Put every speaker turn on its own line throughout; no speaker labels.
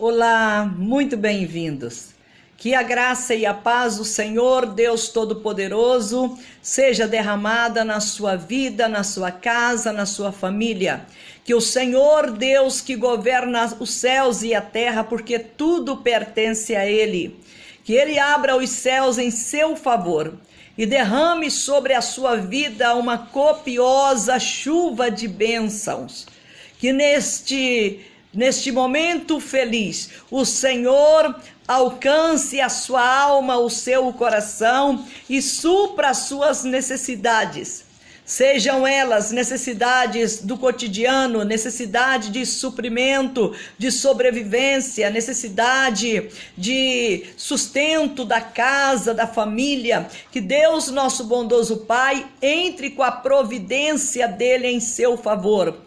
Olá, muito bem-vindos. Que a graça e a paz do Senhor, Deus Todo-Poderoso, seja derramada na sua vida, na sua casa, na sua família. Que o Senhor, Deus que governa os céus e a terra, porque tudo pertence a Ele, que Ele abra os céus em seu favor e derrame sobre a sua vida uma copiosa chuva de bênçãos. Que neste momento feliz, o Senhor alcance a sua alma, o seu coração e supra as suas necessidades. Sejam elas necessidades do cotidiano, necessidade de suprimento, de sobrevivência, necessidade de sustento da casa, da família. Que Deus, nosso bondoso Pai, entre com a providência dele em seu favor.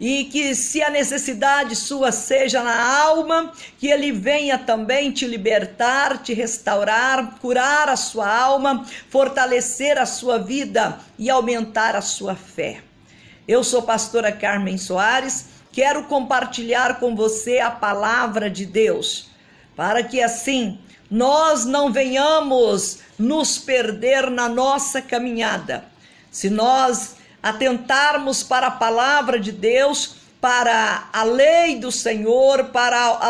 E que se a necessidade sua seja na alma, que ele venha também te libertar, te restaurar, curar a sua alma, fortalecer a sua vida e aumentar a sua fé. Eu sou pastora Carmen Soares, quero compartilhar com você a palavra de Deus, para que assim nós não venhamos nos perder na nossa caminhada. Se nós atentarmos para a palavra de Deus, para a lei do Senhor, para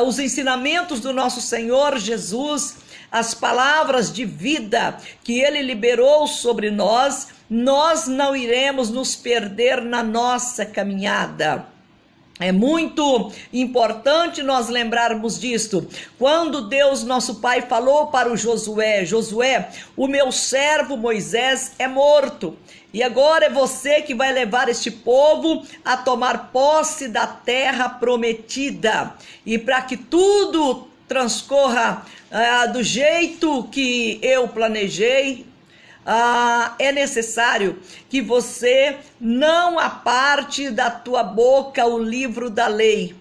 os ensinamentos do nosso Senhor Jesus, as palavras de vida que Ele liberou sobre nós, nós não iremos nos perder na nossa caminhada. É muito importante nós lembrarmos disto. Quando Deus, nosso Pai, falou para o Josué: Josué, o meu servo Moisés é morto, e agora é você que vai levar este povo a tomar posse da terra prometida. E para que tudo transcorra do jeito que eu planejei, é necessário que você não aparte da tua boca o livro da lei,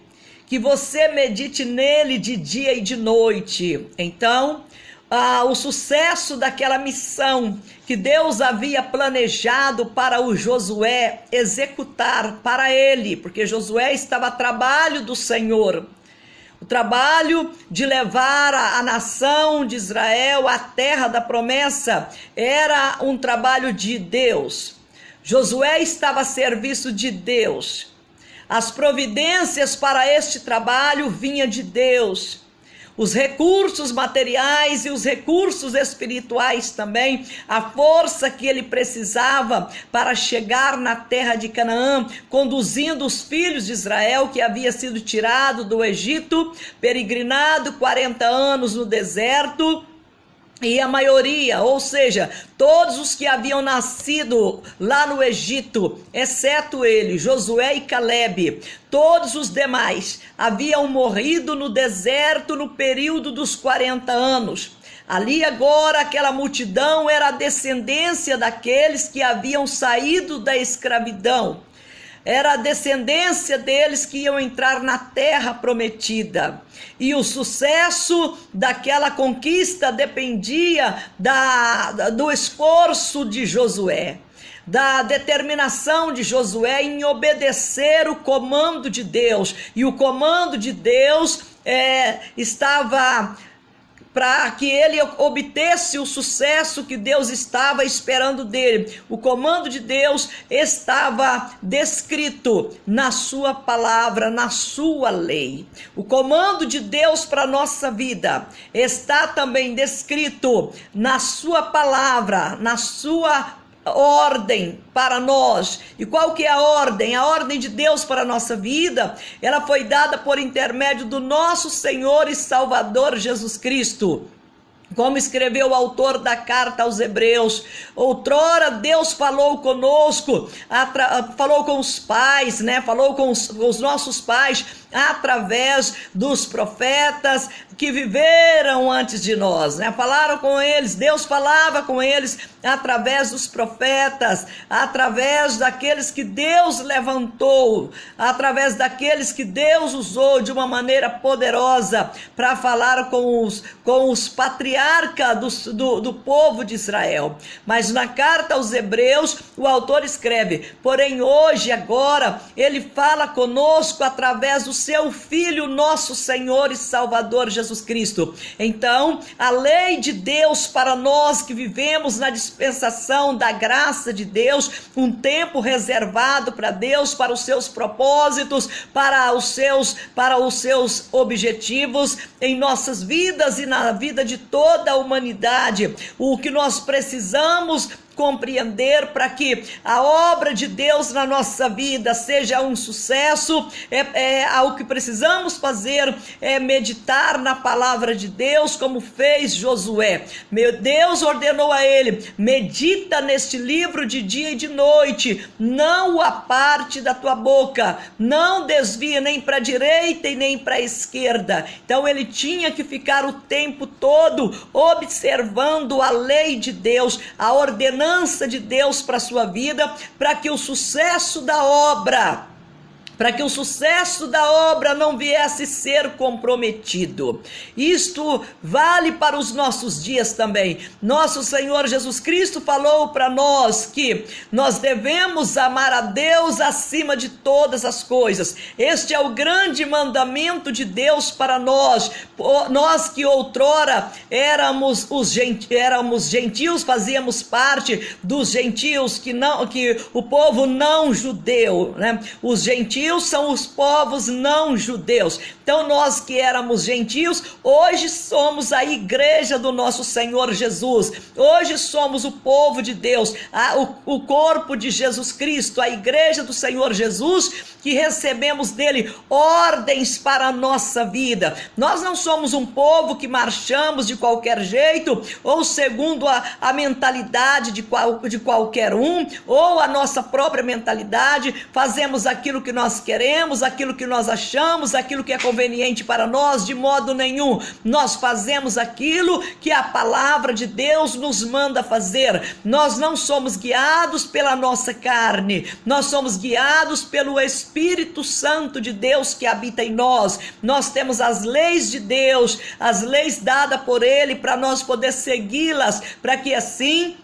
que você medite nele de dia e de noite. Então, o sucesso daquela missão que Deus havia planejado para o Josué executar para ele, porque Josué estava a trabalho do Senhor. O trabalho de levar a nação de Israel à terra da promessa era um trabalho de Deus. Josué estava a serviço de Deus. As providências para este trabalho vinham de Deus. Os recursos materiais e os recursos espirituais também, a força que ele precisava para chegar na terra de Canaã, conduzindo os filhos de Israel que havia sido tirado do Egito, peregrinado 40 anos no deserto. E a maioria, ou seja, todos os que haviam nascido lá no Egito, exceto ele, Josué e Calebe, todos os demais haviam morrido no deserto no período dos 40 anos. Ali agora aquela multidão era a descendência daqueles que haviam saído da escravidão. Era a descendência deles que iam entrar na terra prometida. E o sucesso daquela conquista dependia do esforço de Josué, da determinação de Josué em obedecer o comando de Deus. E o comando de Deus estava para que ele obtesse o sucesso que Deus estava esperando dele. O comando de Deus estava descrito na sua palavra, na sua lei. O comando de Deus para a nossa vida está também descrito na sua palavra, na sua ordem para nós. E qual que é a ordem? A ordem de Deus para a nossa vida, ela foi dada por intermédio do nosso Senhor e Salvador Jesus Cristo. Como escreveu o autor da carta aos Hebreus: outrora Deus falou conosco, falou com os pais, falou com os nossos pais através dos profetas que viveram antes de nós, falaram com eles, Deus falava com eles através dos profetas, através daqueles que Deus levantou, através daqueles que Deus usou de uma maneira poderosa para falar com os patriarcas arca do povo de Israel. Mas na carta aos Hebreus, o autor escreve: porém hoje, agora, ele fala conosco através do seu Filho, nosso Senhor e Salvador Jesus Cristo. Então, a lei de Deus para nós que vivemos na dispensação da graça de Deus, um tempo reservado para Deus, para os seus propósitos, para os seus objetivos em nossas vidas e na vida de toda a humanidade. O que nós precisamos compreender para que a obra de Deus na nossa vida seja um sucesso, o que precisamos fazer é meditar na palavra de Deus, como fez Josué. Meu Deus ordenou a ele: medita neste livro de dia e de noite, não o aparte da tua boca, não desvia nem para a direita e nem para a esquerda. Então ele tinha que ficar o tempo todo observando a lei de Deus, a ordenança de Deus para a sua vida, para que o sucesso da obra não viesse ser comprometido. Isto vale para os nossos dias também. Nosso Senhor Jesus Cristo falou para nós que nós devemos amar a Deus acima de todas as coisas. Este é o grande mandamento de Deus para nós. Nós que outrora éramos gentios, fazíamos parte dos gentios, que o povo não judeu, né? Os gentios são os povos não judeus. Então nós que éramos gentios, hoje somos a igreja do nosso Senhor Jesus. Hoje somos o povo de Deus, o corpo de Jesus Cristo, a igreja do Senhor Jesus, que recebemos dele ordens para a nossa vida. Nós não somos um povo que marchamos de qualquer jeito, ou segundo a mentalidade de qualquer um, ou a nossa própria mentalidade, fazemos aquilo que nós queremos, aquilo que nós achamos, aquilo que é conveniente para nós. De modo nenhum. Nós fazemos aquilo que a palavra de Deus nos manda fazer. Nós não somos guiados pela nossa carne, nós somos guiados pelo Espírito Santo de Deus que habita em nós. Nós temos as leis de Deus, as leis dadas por ele, para nós poder segui-las, para que assim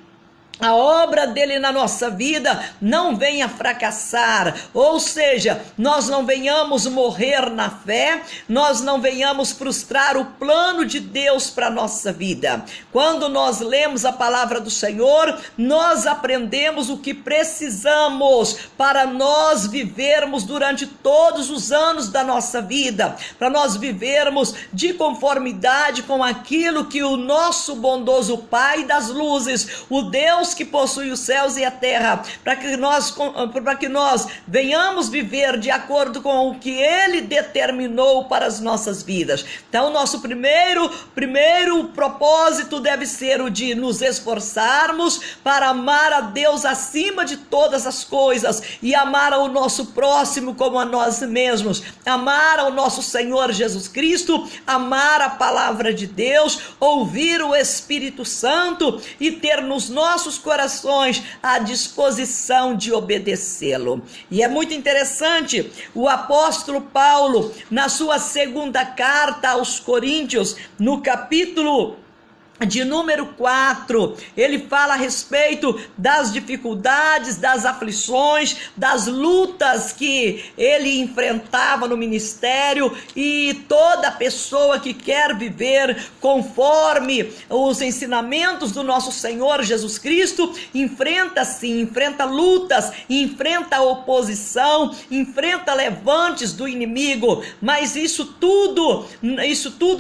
a obra dele na nossa vida não venha fracassar, ou seja, nós não venhamos morrer na fé, nós não venhamos frustrar o plano de Deus para a nossa vida. Quando nós lemos a palavra do Senhor, nós aprendemos o que precisamos para nós vivermos durante todos os anos da nossa vida, para nós vivermos de conformidade com aquilo que o nosso bondoso Pai das luzes, o Deus que possui os céus e a terra, para que nós venhamos viver de acordo com o que ele determinou para as nossas vidas. Então nosso primeiro propósito deve ser o de nos esforçarmos para amar a Deus acima de todas as coisas e amar ao nosso próximo como a nós mesmos, amar ao nosso Senhor Jesus Cristo, amar a palavra de Deus, ouvir o Espírito Santo e ter nos nossos corações a disposição de obedecê-lo. E é muito interessante, o apóstolo Paulo, na sua segunda carta aos Coríntios, no capítulo de número 4, ele fala a respeito das dificuldades, das aflições, das lutas que ele enfrentava no ministério, e toda pessoa que quer viver conforme os ensinamentos do nosso Senhor Jesus Cristo, enfrenta lutas, enfrenta oposição, enfrenta levantes do inimigo, mas isso tudo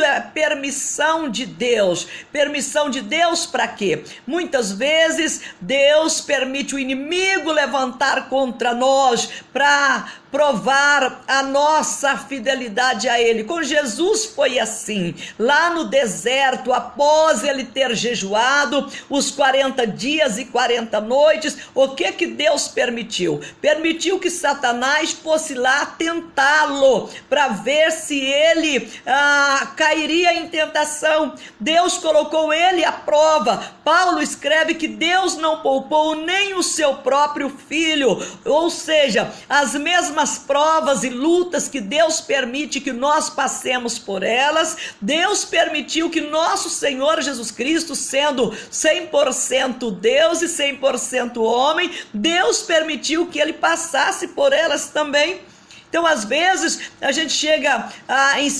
é permissão de Deus. Permissão de Deus para quê? Muitas vezes Deus permite o inimigo levantar contra nós para provar a nossa fidelidade a ele. Com Jesus foi assim, lá no deserto, após ele ter jejuado os 40 dias e 40 noites, o que Deus permitiu? Permitiu que Satanás fosse lá tentá-lo, para ver se ele cairia em tentação. Deus colocou ele à prova. Paulo escreve que Deus não poupou nem o seu próprio filho, ou seja, as mesmas algumas provas e lutas que Deus permite que nós passemos por elas. Deus permitiu que nosso Senhor Jesus Cristo, sendo 100% Deus e 100% homem, Deus permitiu que ele passasse por elas também. Então, às vezes, a gente chega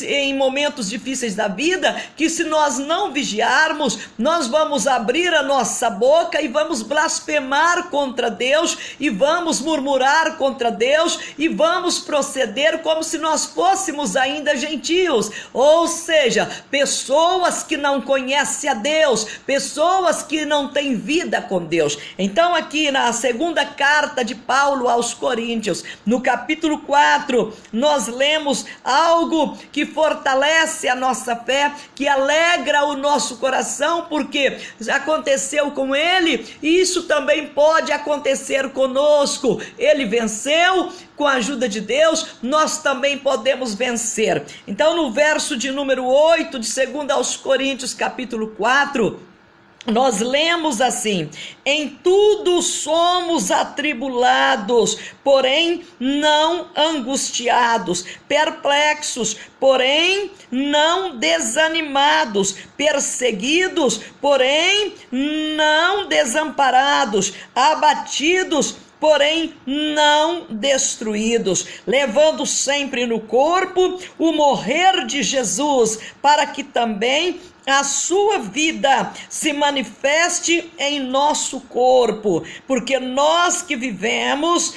em momentos difíceis da vida, que se nós não vigiarmos, nós vamos abrir a nossa boca e vamos blasfemar contra Deus, e vamos murmurar contra Deus, e vamos proceder como se nós fôssemos ainda gentios, ou seja, pessoas que não conhecem a Deus, pessoas que não têm vida com Deus. Então, aqui na segunda carta de Paulo aos Coríntios, no capítulo 4, nós lemos algo que fortalece a nossa fé, que alegra o nosso coração, porque aconteceu com ele, e isso também pode acontecer conosco. Ele venceu, com a ajuda de Deus, nós também podemos vencer. Então, no verso de número 8, de 2 aos Coríntios, capítulo 4, nós lemos assim: em tudo somos atribulados, porém não angustiados, perplexos, porém não desanimados, perseguidos, porém não desamparados, abatidos, porém não destruídos, levando sempre no corpo o morrer de Jesus, para que também a sua vida se manifeste em nosso corpo, porque nós que vivemos,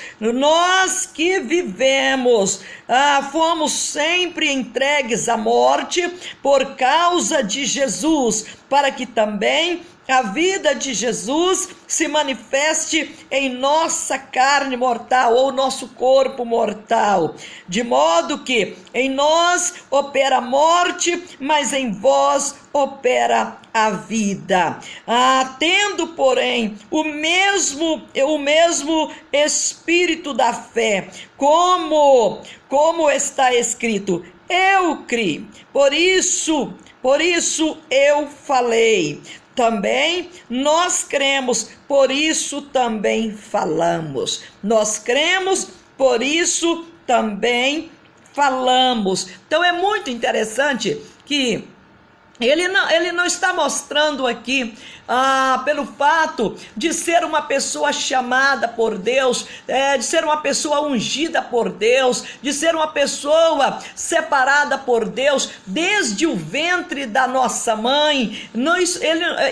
fomos sempre entregues à morte por causa de Jesus, para que também a vida de Jesus se manifeste em nossa carne mortal, ou nosso corpo mortal, de modo que em nós opera a morte, mas em vós opera a vida. Tendo, porém, o mesmo espírito da fé, como está escrito: eu criei, por isso eu falei. Também nós cremos, por isso também falamos. Nós cremos, por isso também falamos. Então é muito interessante que ele não está mostrando aqui pelo fato de ser uma pessoa chamada por Deus, de ser uma pessoa ungida por Deus, de ser uma pessoa separada por Deus desde o ventre da nossa mãe,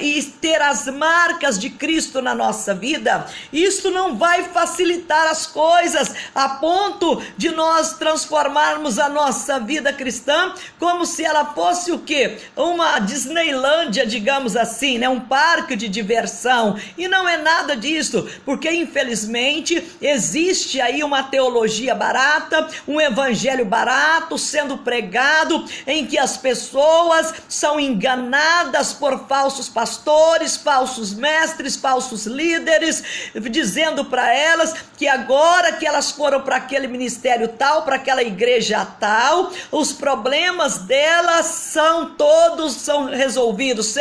e ter as marcas de Cristo na nossa vida. Isso não vai facilitar as coisas a ponto de nós transformarmos a nossa vida cristã como se ela fosse o quê? Uma Disneylândia, digamos assim, né? Um parque de diversão. E não é nada disso, porque infelizmente existe aí uma teologia barata, um evangelho barato sendo pregado, em que as pessoas são enganadas por falsos pastores, falsos mestres, falsos líderes, dizendo para elas que agora que elas foram para aquele ministério tal, para aquela igreja tal, os problemas delas serão todos resolvidos,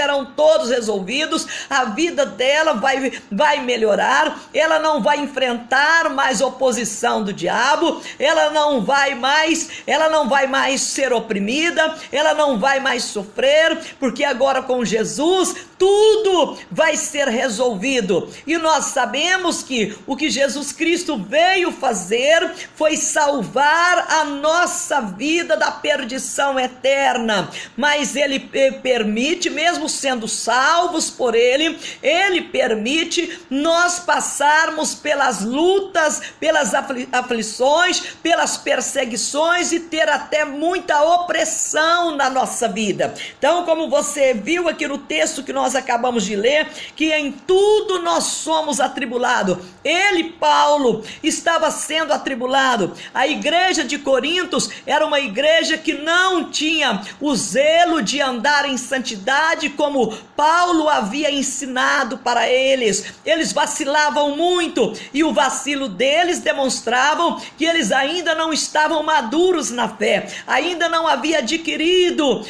a vida dela vai melhorar, ela não vai enfrentar mais oposição do diabo, ela não vai mais ser oprimida, ela não vai mais sofrer, porque agora com Jesus tudo vai ser resolvido. E nós sabemos que o que Jesus Cristo veio fazer foi salvar a nossa vida da perdição eterna, mas ele permite, mesmo sendo salvos por ele permite nós passarmos pelas lutas, pelas aflições, pelas perseguições, e ter até muita opressão na nossa vida. Então, como você viu aqui no texto que nós acabamos de ler, que em tudo nós somos atribulados. Ele, Paulo, estava sendo atribulado. A igreja de Corintos era uma igreja que não tinha o zelo de andar em santidade como Paulo havia ensinado para eles. Eles vacilavam muito, e o vacilo deles demonstravam que eles ainda não estavam maduros na fé, ainda não havia adquirido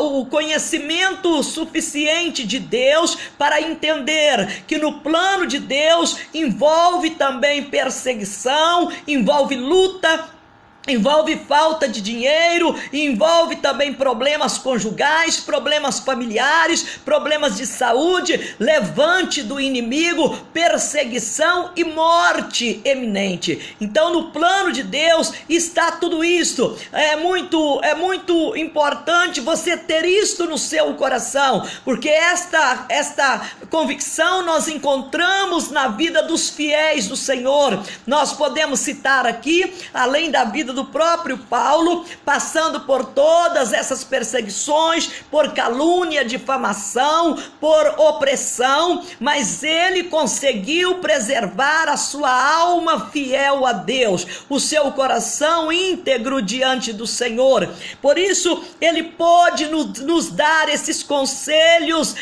o conhecimento suficiente mente de Deus para entender que no plano de Deus envolve também perseguição, envolve luta, envolve falta de dinheiro, envolve também problemas conjugais, problemas familiares, problemas de saúde, levante do inimigo, perseguição e morte iminente. Então, no plano de Deus está tudo isso. É muito importante você ter isto no seu coração, porque esta convicção nós encontramos na vida dos fiéis do Senhor. Nós podemos citar aqui, além da vida do próprio Paulo, passando por todas essas perseguições, por calúnia, difamação, por opressão, mas ele conseguiu preservar a sua alma fiel a Deus, o seu coração íntegro diante do Senhor. Por isso ele pôde nos dar esses conselhos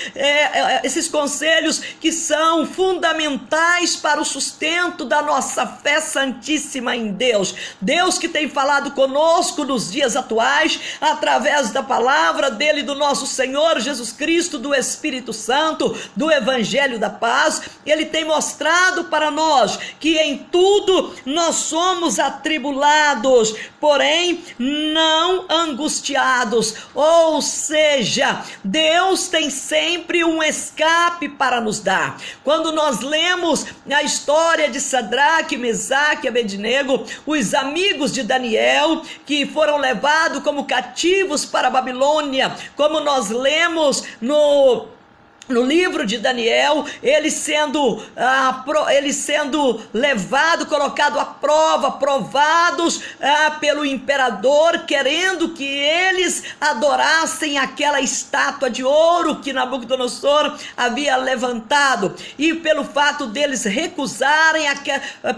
que são fundamentais para o sustento da nossa fé santíssima em Deus. Deus que tem falado conosco nos dias atuais, através da palavra dele, do nosso Senhor Jesus Cristo, do Espírito Santo, do Evangelho da Paz. Ele tem mostrado para nós que em tudo nós somos atribulados, porém não angustiados. Ou seja, Deus tem sempre um escape para nos dar. Quando nós lemos a história de Sadraque, Mesaque e Abednego, os amigos de Daniel, que foram levados como cativos para a Babilônia, como nós lemos no livro de Daniel, eles sendo levado, colocado à prova, provados pelo imperador, querendo que eles adorassem aquela estátua de ouro que Nabucodonosor havia levantado, e pelo fato deles recusarem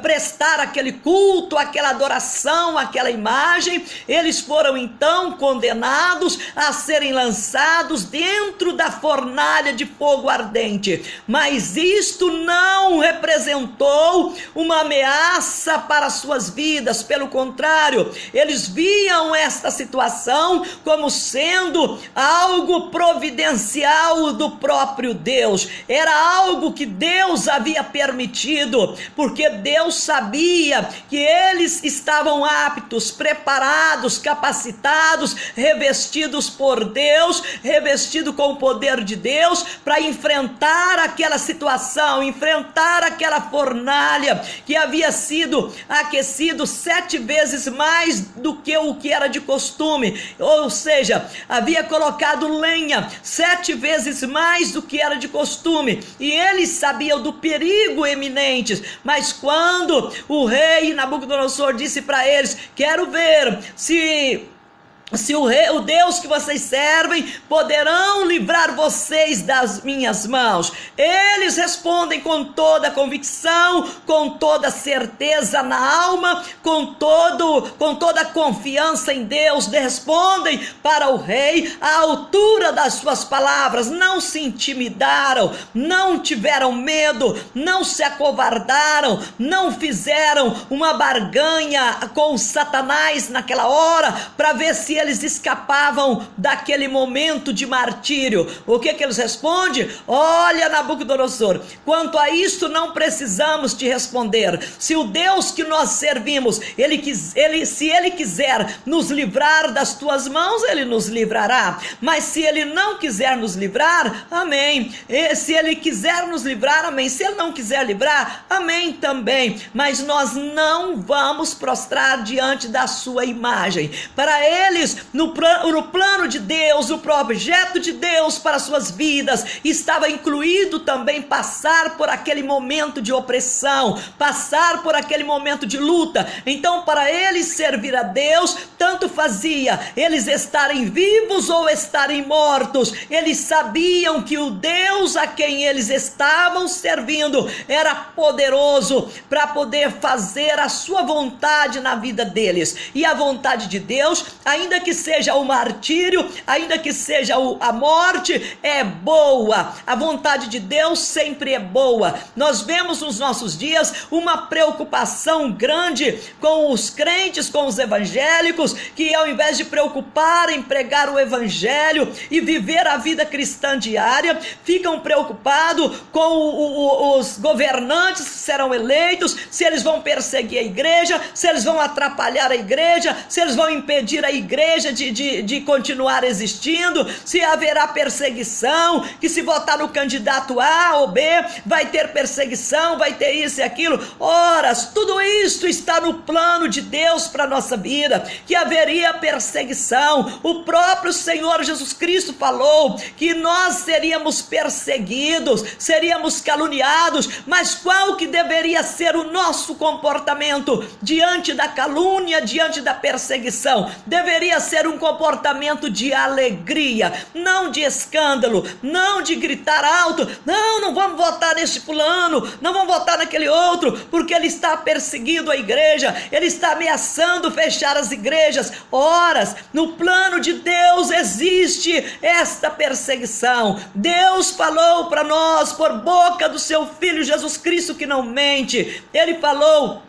prestar aquele culto, aquela adoração, aquela imagem, eles foram então condenados a serem lançados dentro da fornalha de fogo ardente. Mas isto não representou uma ameaça para suas vidas, pelo contrário, eles viam esta situação como sendo algo providencial do próprio Deus. Era algo que Deus havia permitido, porque Deus sabia que eles estavam aptos, preparados, capacitados, revestidos por Deus, revestidos com o poder de Deus, para enfrentar aquela situação, enfrentar aquela fornalha que havia sido aquecido 7 vezes mais do que o que era de costume, ou seja, havia colocado lenha 7 vezes mais do que era de costume, e eles sabiam do perigo iminente. Mas quando o rei Nabucodonosor disse para eles: quero ver se o Deus que vocês servem poderão livrar vocês das minhas mãos, eles respondem com toda a convicção, com toda a certeza na alma, com toda a confiança em Deus, respondem para o rei à altura das suas palavras, não se intimidaram, não tiveram medo, não se acovardaram, não fizeram uma barganha com Satanás naquela hora para ver se eles escapavam daquele momento de martírio. O que eles respondem? Olha, Nabucodonosor, quanto a isto não precisamos te responder. Se o Deus que nós servimos, se ele quiser nos livrar das tuas mãos, ele nos livrará. Mas se ele não quiser nos livrar, amém. E se ele quiser nos livrar, amém. Se ele não quiser livrar, amém também. Mas nós não vamos prostrar diante da sua imagem. Para eles, no plano de Deus, o projeto de Deus para suas vidas, estava incluído também passar por aquele momento de opressão, passar por aquele momento de luta. Então, para eles servir a Deus, tanto fazia eles estarem vivos ou estarem mortos. Eles sabiam que o Deus a quem eles estavam servindo era poderoso para poder fazer a sua vontade na vida deles. E a vontade de Deus, ainda ainda que seja o martírio, ainda que seja a morte, é boa. A vontade de Deus sempre é boa. Nós vemos nos nossos dias uma preocupação grande com os crentes, com os evangélicos, que ao invés de preocupar em pregar o evangelho e viver a vida cristã diária, ficam preocupados com os governantes que serão eleitos, se eles vão perseguir a igreja, se eles vão atrapalhar a igreja, se eles vão impedir a igreja de continuar existindo, se haverá perseguição, que se votar no candidato A ou B, vai ter perseguição, vai ter isso e aquilo. Ora, tudo isso está no plano de Deus para a nossa vida, que haveria perseguição. O próprio Senhor Jesus Cristo falou que nós seríamos perseguidos, seríamos caluniados, mas qual que deveria ser o nosso comportamento diante da calúnia, diante da perseguição? Deveria ser um comportamento de alegria, não de escândalo, não de gritar alto, não vamos votar neste fulano, não vamos votar naquele outro, porque ele está perseguindo a igreja, ele está ameaçando fechar as igrejas. Ora, no plano de Deus existe esta perseguição. Deus falou para nós por boca do seu Filho Jesus Cristo, que não mente. Ele falou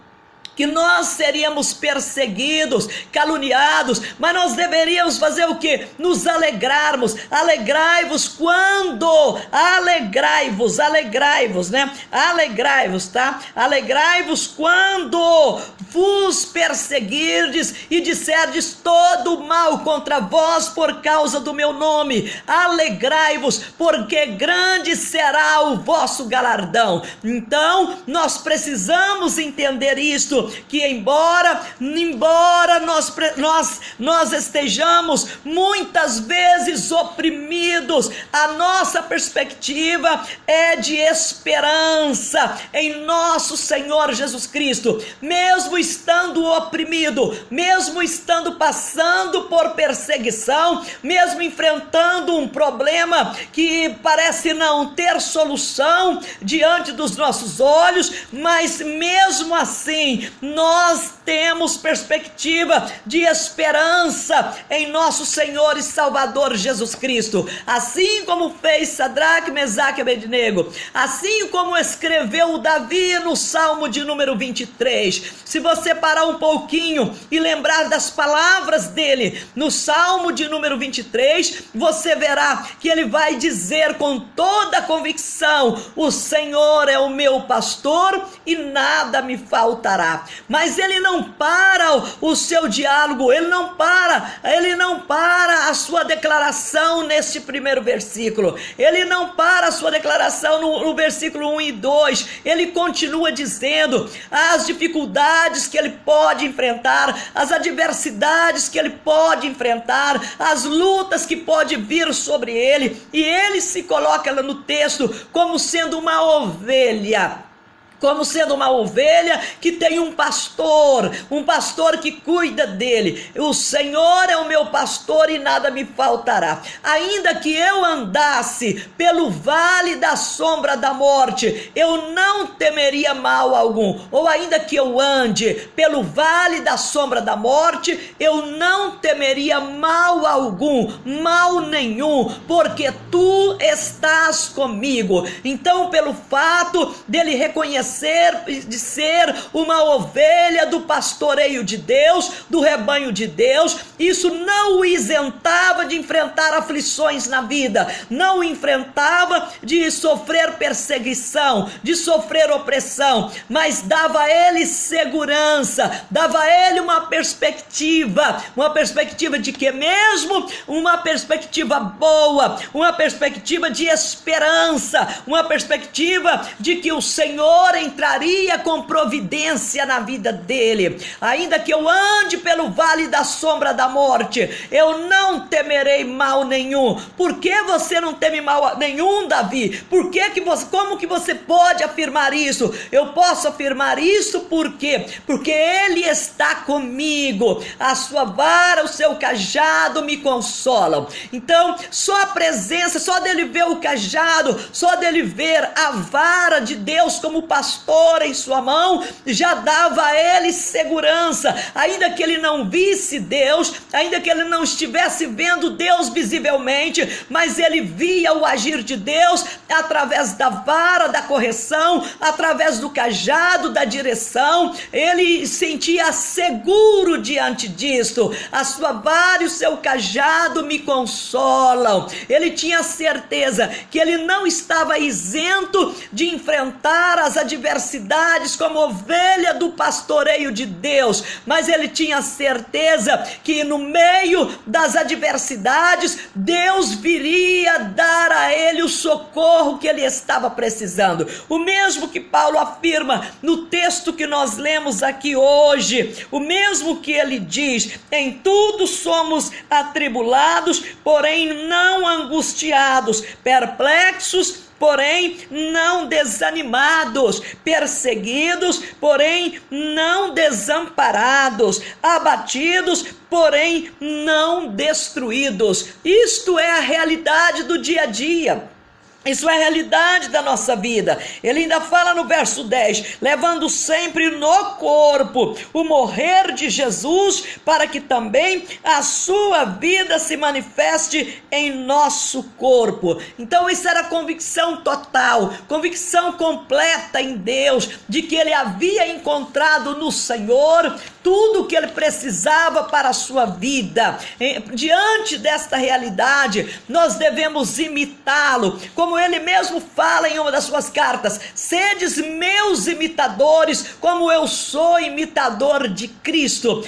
que nós seríamos perseguidos, caluniados, mas nós deveríamos fazer o quê? Nos alegrarmos. Alegrai-vos quando? Alegrai-vos, né? Alegrai-vos, tá? Alegrai-vos quando vos perseguirdes e disserdes todo mal contra vós por causa do meu nome. Alegrai-vos, porque grande será o vosso galardão. Então, nós precisamos entender isto, que embora nós estejamos muitas vezes oprimidos, a nossa perspectiva é de esperança em nosso Senhor Jesus Cristo. Mesmo estando oprimido, mesmo estando passando por perseguição, mesmo enfrentando um problema que parece não ter solução diante dos nossos olhos, mas mesmo assim nós temos perspectiva de esperança em nosso Senhor e Salvador Jesus Cristo. Assim como fez Sadraque, Mesaque e Abednego, assim como escreveu o Davi no Salmo de número 23. Se você parar um pouquinho e lembrar das palavras dele no Salmo de número 23, você verá que ele vai dizer com toda a convicção: o Senhor é o meu pastor e nada me faltará. Mas ele não para o seu diálogo, ele não para a sua declaração neste primeiro versículo, ele não para a sua declaração no versículo 1 e 2, ele continua dizendo as dificuldades que ele pode enfrentar, as adversidades que ele pode enfrentar, as lutas que pode vir sobre ele, e ele se coloca lá no texto como sendo uma ovelha, que tem um pastor que cuida dele. O Senhor é o meu pastor e nada me faltará. Ainda que eu andasse pelo vale da sombra da morte, eu não temeria mal algum. Ou ainda que eu ande pelo vale da sombra da morte, eu não temeria mal algum, mal nenhum, porque tu estás comigo. Então, pelo fato dele reconhecer de ser uma ovelha do pastoreio de Deus, do rebanho de Deus, isso não o isentava de enfrentar aflições na vida, não o enfrentava de sofrer perseguição, de sofrer opressão, mas dava a ele segurança, dava a ele uma perspectiva de que mesmo, uma perspectiva boa, uma perspectiva de esperança, uma perspectiva de que o Senhor entraria com providência na vida dele. Ainda que eu ande pelo vale da sombra da morte, eu não temerei mal nenhum. Por que você não teme mal nenhum, Davi? Como que você pode afirmar isso? Eu posso afirmar isso porque ele está comigo, a sua vara, o seu cajado me consolam. Então, só a presença, só dele ver o cajado, só dele ver a vara de Deus como pastor pastor em sua mão já dava a ele segurança, ainda que ele não visse Deus, ainda que ele não estivesse vendo Deus visivelmente, mas ele via o agir de Deus através da vara da correção, através do cajado da direção. Ele sentia seguro diante disto. A sua vara e o seu cajado me consolam. Ele tinha certeza que ele não estava isento de enfrentar as adversidades como ovelha do pastoreio de Deus, mas ele tinha certeza que no meio das adversidades Deus viria dar a ele o socorro que ele estava precisando. O mesmo que Paulo afirma no texto que nós lemos aqui hoje, o mesmo que ele diz: em tudo somos atribulados, porém não angustiados, perplexos, porém não desanimados, perseguidos, porém não desamparados, abatidos, porém não destruídos. Isto é a realidade do dia a dia. Isso é a realidade da nossa vida. Ele ainda fala no verso 10, levando sempre no corpo o morrer de Jesus, para que também a sua vida se manifeste em nosso corpo. Então isso era convicção total, convicção completa em Deus, de que ele havia encontrado no Senhor tudo o que ele precisava para a sua vida. Diante desta realidade, nós devemos imitá-lo, como ele mesmo fala em uma das suas cartas: sedes meus imitadores, como eu sou imitador de Cristo.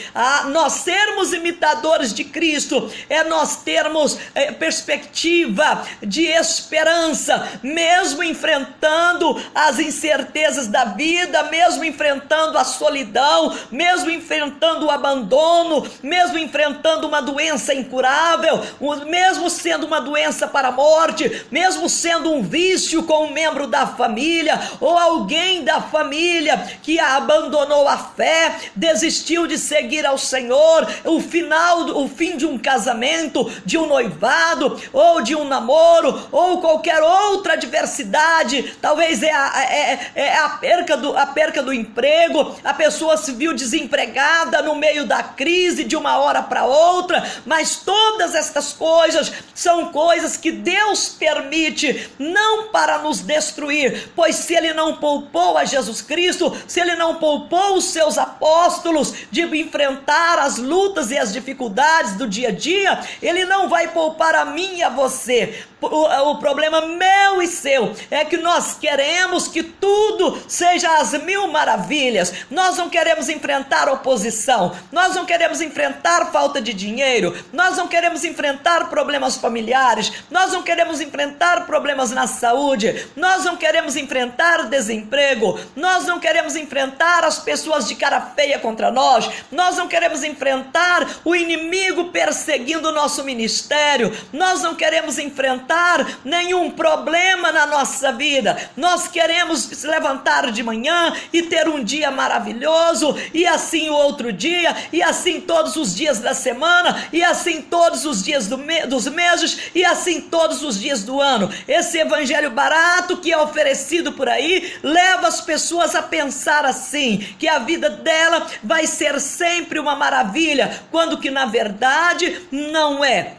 Nós sermos imitadores de Cristo é nós termos perspectiva de esperança, mesmo enfrentando as incertezas da vida, mesmo enfrentando a solidão, mesmo enfrentando o abandono, mesmo enfrentando uma doença incurável, mesmo sendo uma doença para a morte, mesmo sendo um vício com um membro da família, ou alguém da família que abandonou a fé, desistiu de seguir ao Senhor, o fim de um casamento, de um noivado, ou de um namoro, ou qualquer outra adversidade, talvez a perca do emprego, a pessoa se viu desempregada no meio da crise de uma hora para outra, mas todas estas coisas são coisas que Deus permite, não para nos destruir, pois se ele não poupou a Jesus Cristo, se ele não poupou os seus apóstolos de enfrentar as lutas e as dificuldades do dia a dia, ele não vai poupar a mim e a você. O problema meu e seu é que nós queremos que tudo seja às mil maravilhas. Nós não queremos enfrentar oposição, nós não queremos enfrentar falta de dinheiro, nós não queremos enfrentar problemas familiares, nós não queremos enfrentar problemas na saúde, nós não queremos enfrentar desemprego, nós não queremos enfrentar as pessoas de cara feia contra nós, nós não queremos enfrentar o inimigo perseguindo o nosso ministério, nós não queremos enfrentar nenhum problema na nossa vida. Nós queremos se levantar de manhã e ter um dia maravilhoso, e assim o outro dia, e assim todos os dias da semana, e assim todos os dias dos meses, e assim todos os dias do ano. Esse evangelho barato que é oferecido por aí leva as pessoas a pensar assim, que a vida dela vai ser sempre uma maravilha, quando que na verdade não é.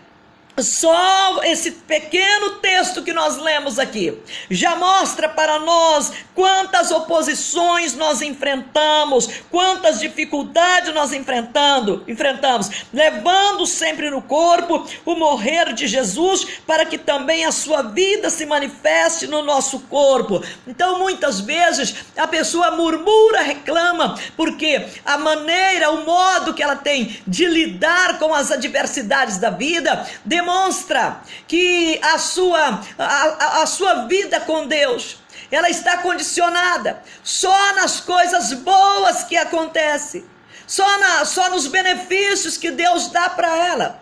Só esse pequeno texto que nós lemos aqui já mostra para nós quantas oposições nós enfrentamos, quantas dificuldades nós enfrentamos, levando sempre no corpo o morrer de Jesus, para que também a sua vida se manifeste no nosso corpo. Então muitas vezes a pessoa murmura, reclama, porque a maneira, o modo que ela tem de lidar com as adversidades da vida demonstra que a sua vida com Deus, ela está condicionada só nas coisas boas que acontecem, só nos benefícios que Deus dá para ela.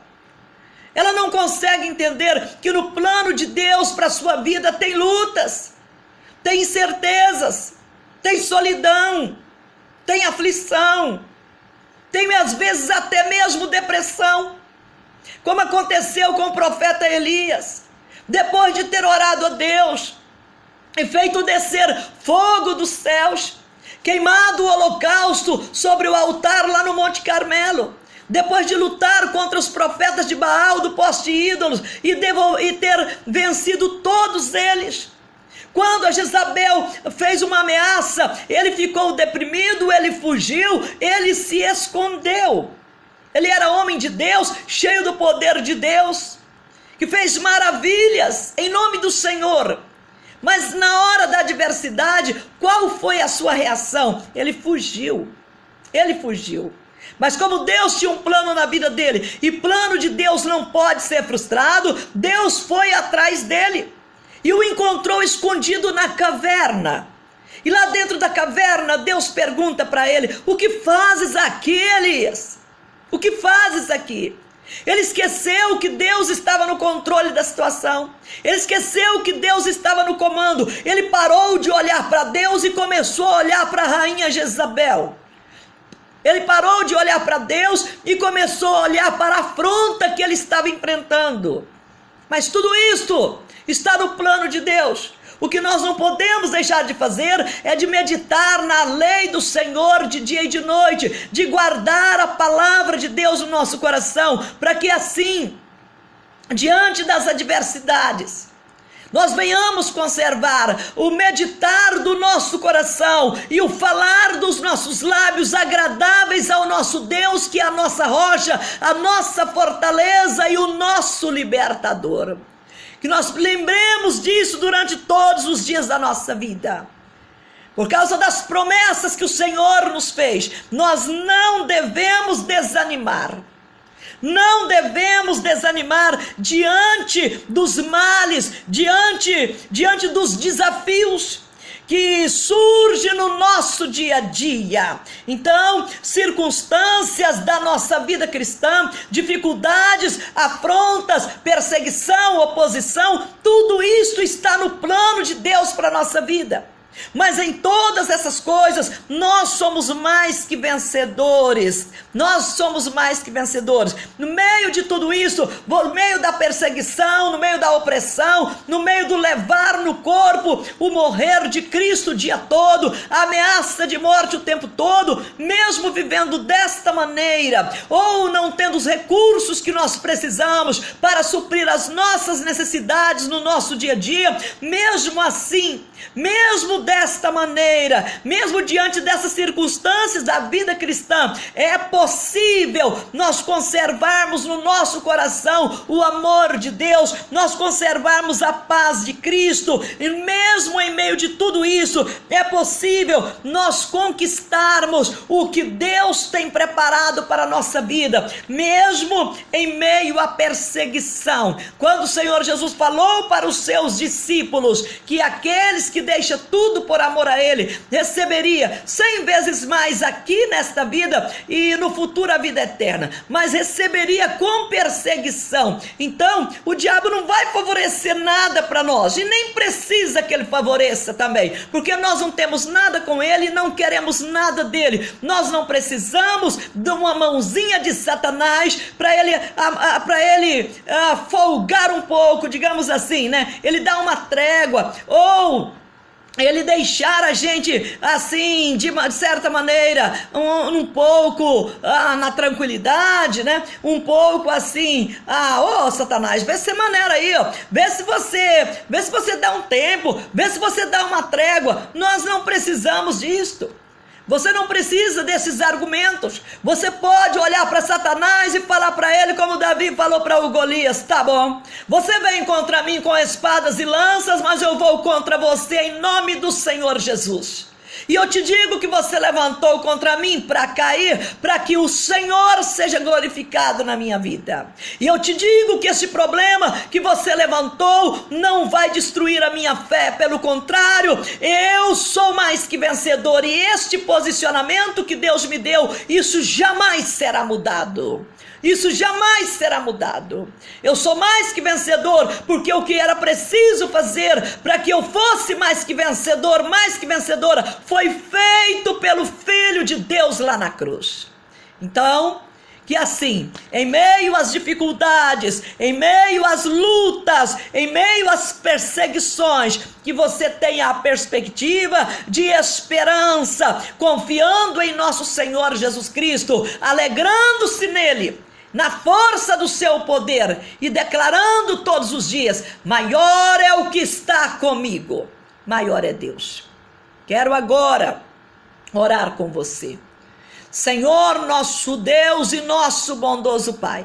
Ela não consegue entender que no plano de Deus para a sua vida tem lutas, tem incertezas, tem solidão, tem aflição, tem às vezes até mesmo depressão, como aconteceu com o profeta Elias. Depois de ter orado a Deus, e feito descer fogo dos céus, queimado o holocausto sobre o altar lá no Monte Carmelo. Depois de lutar contra os profetas de Baal, do poste ídolos, e ter vencido todos eles. Quando a Jezabel fez uma ameaça, ele ficou deprimido, ele fugiu, ele se escondeu. Ele era homem de Deus, cheio do poder de Deus, que fez maravilhas em nome do Senhor. Mas na hora da adversidade, qual foi a sua reação? Ele fugiu. Ele fugiu. Mas como Deus tinha um plano na vida dele, e plano de Deus não pode ser frustrado, Deus foi atrás dele e o encontrou escondido na caverna. E lá dentro da caverna, Deus pergunta para ele: o que fazes aqui, Elias? O que fazes aqui? Ele esqueceu que Deus estava no controle da situação. Ele esqueceu que Deus estava no comando. Ele parou de olhar para Deus e começou a olhar para a rainha Jezabel. Ele parou de olhar para Deus e começou a olhar para a afronta que ele estava enfrentando. Mas tudo isto está no plano de Deus. O que nós não podemos deixar de fazer é de meditar na lei do Senhor de dia e de noite, de guardar a palavra de Deus no nosso coração, para que assim, diante das adversidades, nós venhamos conservar o meditar do nosso coração e o falar dos nossos lábios agradáveis ao nosso Deus, que é a nossa rocha, a nossa fortaleza e o nosso libertador. Que nós lembremos disso durante todos os dias da nossa vida. Por causa das promessas que o Senhor nos fez, nós não devemos desanimar. Não devemos desanimar diante dos males, diante dos desafios que surgem no nosso dia a dia. Então, circunstâncias da nossa vida cristã, dificuldades, afrontas, perseguição, oposição, tudo isso está no plano de Deus para a nossa vida. Mas em todas essas coisas, nós somos mais que vencedores. Nós somos mais que vencedores. No meio de tudo isso, no meio da perseguição, no meio da opressão, no meio do levar no corpo o morrer de Cristo o dia todo, a ameaça de morte o tempo todo, mesmo vivendo desta maneira, ou não tendo os recursos que nós precisamos para suprir as nossas necessidades no nosso dia a dia, mesmo assim, mesmo desta maneira, mesmo diante dessas circunstâncias da vida cristã, é possível nós conservarmos no nosso coração o amor de Deus, nós conservarmos a paz de Cristo, e mesmo em meio de tudo isso, é possível nós conquistarmos o que Deus tem preparado para a nossa vida, mesmo em meio à perseguição. Quando o Senhor Jesus falou para os seus discípulos que aqueles que deixam tudo por amor a Ele, receberia 100 vezes mais aqui nesta vida e no futuro a vida eterna, mas receberia com perseguição. Então o diabo não vai favorecer nada para nós, e nem precisa que ele favoreça também, porque nós não temos nada com ele e não queremos nada dele. Nós não precisamos de uma mãozinha de Satanás para ele folgar um pouco, digamos assim, né? Ele dá uma trégua, ou ele deixar a gente assim, de certa maneira, um pouco na tranquilidade, né? Um pouco assim, Satanás, vê se maneira aí, ó. Vê se você dá um tempo, vê se você dá uma trégua. Nós não precisamos disto. Você não precisa desses argumentos. Você pode olhar para Satanás e falar para ele como Davi falou para o Golias: tá bom, você vem contra mim com espadas e lanças, mas eu vou contra você em nome do Senhor Jesus. E eu te digo que você levantou contra mim para cair, para que o Senhor seja glorificado na minha vida. E eu te digo que esse problema que você levantou não vai destruir a minha fé, pelo contrário, eu sou mais que vencedor, e este posicionamento que Deus me deu, isso jamais será mudado. Isso jamais será mudado. Eu sou mais que vencedor, porque o que era preciso fazer para que eu fosse mais que vencedor, mais que vencedora, foi feito pelo Filho de Deus lá na cruz. Então, que assim, em meio às dificuldades, em meio às lutas, em meio às perseguições, que você tenha a perspectiva de esperança, confiando em nosso Senhor Jesus Cristo, alegrando-se nele, na força do seu poder e declarando todos os dias: maior é o que está comigo, maior é Deus. Quero agora orar com você. Senhor, nosso Deus e nosso bondoso Pai,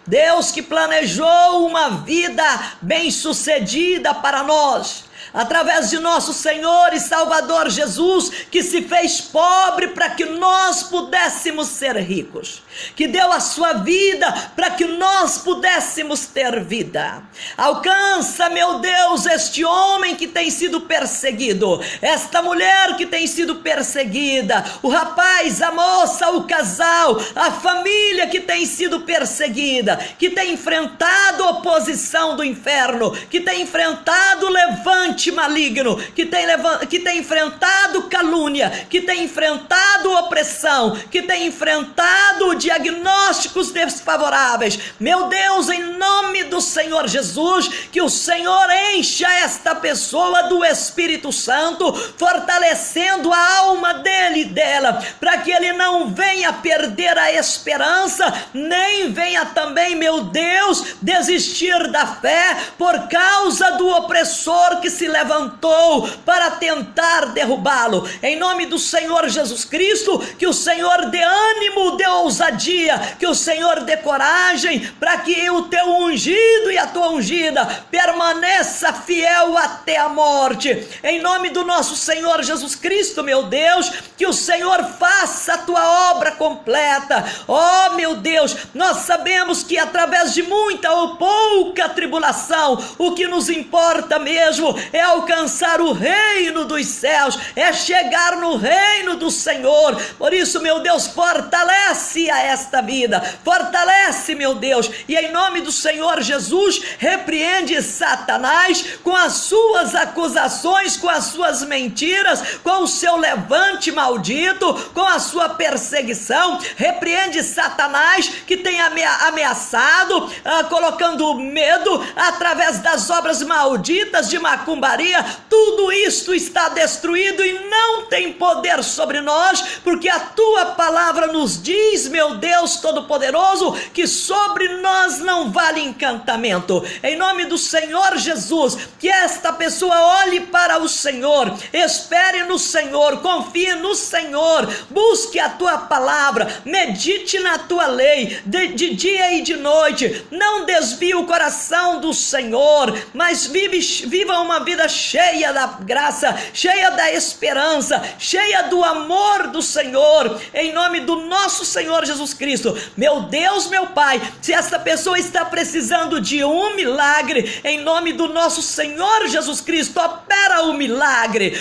Deus que planejou uma vida bem-sucedida para nós, através de nosso Senhor e Salvador Jesus, que se fez pobre para que nós pudéssemos ser ricos, que deu a sua vida para que nós pudéssemos ter vida. Alcança, meu Deus, este homem que tem sido perseguido, esta mulher que tem sido perseguida, o rapaz, a moça, o casal, a família que tem sido perseguida, que tem enfrentado oposição do inferno, que tem enfrentado levante maligno, que tem enfrentado calúnia, que tem enfrentado opressão, que tem enfrentado diagnósticos desfavoráveis. Meu Deus, em nome do Senhor Jesus, que o Senhor encha esta pessoa do Espírito Santo, fortalecendo a alma dele e dela, para que ele não venha perder a esperança, nem venha também, meu Deus, desistir da fé por causa do opressor que se levantou para tentar derrubá-lo. Em nome do Senhor Jesus Cristo, que o Senhor dê ânimo, dê ousadia, que o Senhor dê coragem, para que o teu ungido e a tua ungida permaneça fiel até a morte. Em nome do nosso Senhor Jesus Cristo, meu Deus, que o Senhor faça a tua obra completa. Oh, meu Deus, nós sabemos que através de muita ou pouca tribulação, o que nos importa mesmo é alcançar o reino dos céus, é chegar no reino do Senhor. Por isso, meu Deus, fortalece a esta vida, fortalece, meu Deus, e em nome do Senhor Jesus, repreende Satanás com as suas acusações, com as suas mentiras, com o seu levante maldito, com a sua perseguição. Repreende Satanás que tem ameaçado, colocando medo através das obras malditas de macumbaria. Tudo isto está destruído e não tem poder sobre nós, porque a tua palavra nos diz, meu Deus Todo-Poderoso, que sobre nós não vale encantamento. Em nome do Senhor Jesus, que esta pessoa olhe para o Senhor, espere no Senhor, confie no Senhor, busque a tua palavra, medite na tua lei, de dia e de noite, não desvie o coração do Senhor, mas viva uma vida cheia da graça, cheia da esperança, cheia do amor do Senhor, em nome do nosso Senhor Jesus Cristo. Meu Deus, meu Pai, se esta pessoa está precisando de um milagre, em nome do nosso Senhor Jesus Cristo, opera o milagre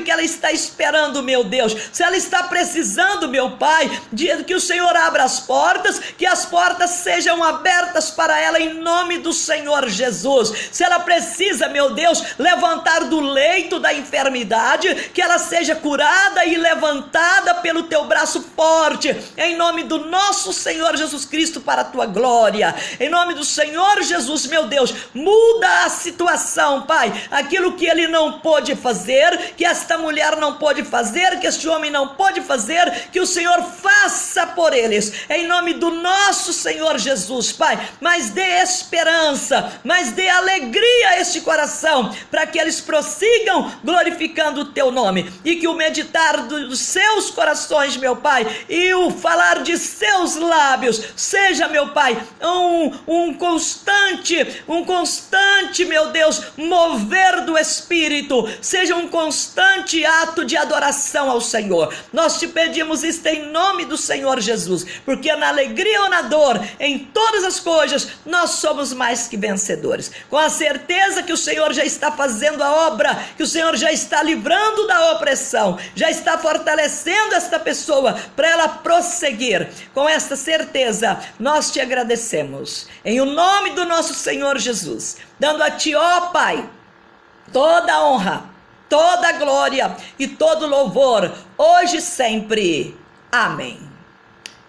que ela está esperando, meu Deus. Se ela está precisando, meu Pai, de que o Senhor abra as portas, que as portas sejam abertas para ela em nome do Senhor Jesus. Se ela precisa, meu Deus, levantar do leito da enfermidade, que ela seja curada e levantada pelo teu braço forte, em nome do nosso Senhor Jesus Cristo, para a tua glória. Em nome do Senhor Jesus, meu Deus, muda a situação, Pai, aquilo que ele não pôde fazer, que esta mulher não pôde fazer, que este homem não pôde fazer, que o Senhor faça por eles, em nome do nosso Senhor Jesus, Pai. Mas dê esperança, mas dê alegria a este coração, para que eles prossigam glorificando o teu nome, e que o meditar dos seus corações, meu Pai, e o falar de seus lábios seja, meu Pai, um constante, meu Deus, mover do Espírito, seja um constante ato de adoração ao Senhor. Nós te pedimos isto em nome do Senhor Jesus, porque na alegria ou na dor, em todas as coisas, nós somos mais que vencedores, com a certeza que o Senhor já está fazendo a obra, que o Senhor já está livrando da opressão, já está fortalecendo esta pessoa para ela prosseguir. Com esta certeza, nós te agradecemos, em o nome do nosso Senhor Jesus, dando a ti, ó Pai, toda a honra, toda a glória e todo louvor, hoje e sempre. Amém.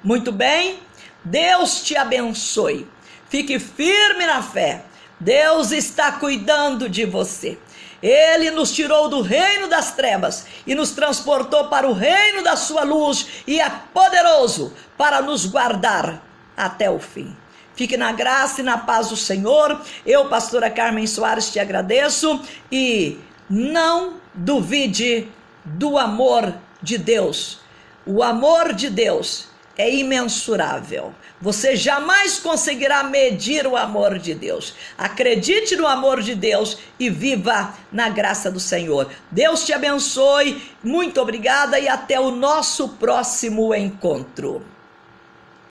Muito bem? Deus te abençoe. Fique firme na fé. Deus está cuidando de você. Ele nos tirou do reino das trevas e nos transportou para o reino da sua luz e é poderoso para nos guardar até o fim. Fique na graça e na paz do Senhor. Eu, pastora Carmen Soares, te agradeço e não duvide do amor de Deus. O amor de Deus é imensurável. Você jamais conseguirá medir o amor de Deus. Acredite no amor de Deus e viva na graça do Senhor. Deus te abençoe. Muito obrigada e até o nosso próximo encontro.